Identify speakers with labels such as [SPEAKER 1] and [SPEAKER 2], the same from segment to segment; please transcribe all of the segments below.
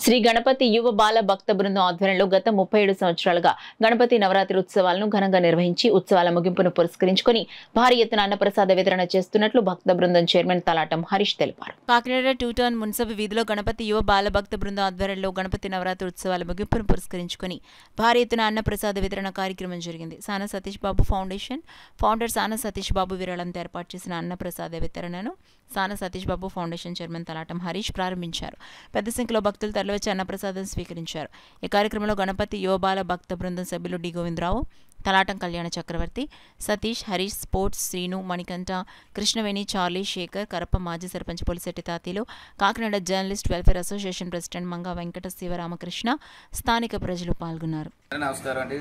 [SPEAKER 1] శ్రీ గణపతి యువ బాల భక్త బృందం ఆధ్వర్యంలో గత 37 సంవత్సరాలుగా గణపతి నవరాత్రి ఉత్సవాలను ఘనంగా నిర్వహించి ఉత్సవాల ముగింపును పురస్కరించుకొని భారీ ఎత్తున అన్నప్రసాద వితరణ చేస్తున్నట్లు భక్త బృందం చైర్మన్ తలాటం హరీష్ తెలిపారు. కాకినాడ 2 టౌన్ మున్సిపల్ వీధిలో గణపతి యువ బాల భక్త బృందం ఆధ్వర్యంలో గణపతి నవరాత్రి ఉత్సవాల ముగింపును పురస్కరించుకొని భారీ ఎత్తున అన్నప్రసాద వితరణ కార్యక్రమం జరిగింది. సానా సతీష్ బాబు ఫౌండేషన్ ఫౌండర్ సానా సతీష్ బాబు విరాళంతో ఏర్పాటు చేసిన అన్నప్రసాద వితరణను సానా సతీష్ బాబు ఫౌండేషన్ చైర్మన్ తలాటం హరీష్ ప్రారంభించారు. పెద్ద సంఖ్యలో భక్తులు తరలివచ్చి అన్నప్రసాదం స్వీకరించారు. ఈ కార్యక్రమంలో గణపతి యువబాల భక్త బృందం సభ్యులు D Govindarao, Talatam Kalyana Chakravarthi, Satish, Harish, sports, Srinu, Manikanta, Krishnaveni, Charlie, Shekhar, Karappa, మాజీ sarpanch Polisetti Tatilu, Kakinada journalist welfare association president Manga Venkata Sivaramakrishna, స్థానిక ప్రజలు పాల్గొన్నారు.
[SPEAKER 2] నమస్కారం అండి.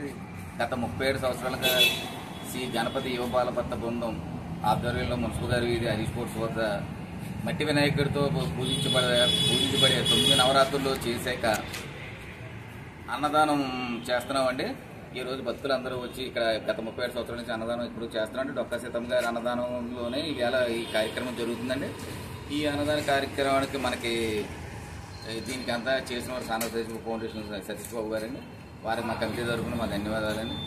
[SPEAKER 2] గత 37 సంవత్సరాలుగా శ్రీ గణపతి యువబాల భక్త బృందం ఆధ్వర్యంలో మున్సిపల్ గారి వీధి హరీష్ స్పోర్ట్స్ వద్ద మట్టి వినాయకుడితో పూజించబడే 9 నవరాత్రుల్లో చేశాక అన్నదానం చేస్తున్నామండి. ఈరోజు భక్తులందరూ వచ్చి ఇక్కడ గత 37 సంవత్సరాల నుంచి అన్నదానం ఇప్పుడు చేస్తున్నామండి. డొక్కా సీతమ్మ గారి అన్నదానంలోనే ఇవాళ ఈ కార్యక్రమం జరుగుతుందండి. ఈ అన్నదాన కార్యక్రమానికి మనకి దీనికి అంతా చేసిన వారు సానా సతీష్ ఫౌండేషన్ సతీష్ బాబు గారండి. వారికి మా కమిటీ తరఫున మా ధన్యవాదాలండి.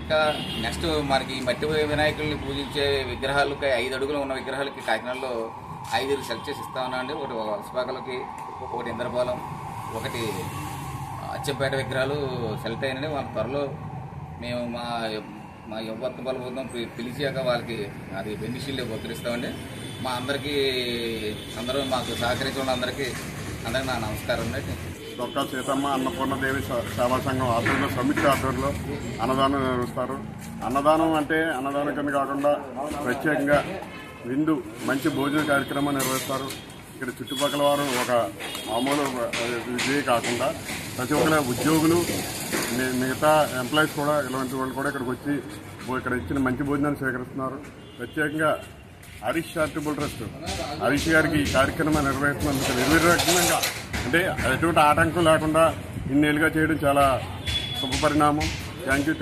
[SPEAKER 2] ఇంకా నెక్స్ట్ మనకి మట్టి వినాయకుల్ని పూజించే విగ్రహాలకి 5 అడుగులు ఉన్న విగ్రహాలకి కాకినాడలో 5 సెలెక్ట్ చేసి ఇస్తా ఉన్నాం అండి. ఒకటి వలసపాకలకి, ఒకటి ఇంద్రపాలెం, ఒకటి అచ్చంపేట విగ్రహాలు సెలెక్ట్ అయినండి. వాళ్ళ త్వరలో మేము మా యువభక్త బల బృందం పిలిచాక వాళ్ళకి అది బెనిషియల్ ఉపకరిస్తామండి. మా అందరికీ అందరూ మాకు సహకరించిన వాళ్ళందరికీ నా నమస్కారం అండి.
[SPEAKER 3] డొక్కా సీతమ్మ అన్నపూర్ణదేవి సేవా సంఘం ఆధ్వర్యంలో సమితి ఆధ్వర్యంలో అన్నదానం నిర్వహిస్తారు. అన్నదానం అంటే అన్నదానం కింద కాకుండా ప్రత్యేకంగా విందు మంచి భోజన కార్యక్రమం నిర్వహిస్తారు. ఇక్కడ చుట్టుపక్కల వారు ఒక మామూలు ఇదే కాకుండా ప్రతి ఒక్కరి ఉద్యోగులు మిగతా ఎంప్లాయీస్ కూడా ఇలాంటి వాళ్ళు కూడా ఇక్కడికి వచ్చి ఇక్కడ ఇచ్చిన మంచి భోజనాన్ని స్వీకరిస్తున్నారు. ప్రత్యేకంగా హరీష్ చారిటబుల్ ట్రస్ట్ హరీష్ గారికి ఈ కార్యక్రమం నిర్వహిస్తున్నందుకు నిర్విఘ్నంగా అంటే ఎటువంటి ఆటంకం లేకుండా ఇన్నేళ్ళుగా చేయడం చాలా శుభ పరిణామం. Thank you.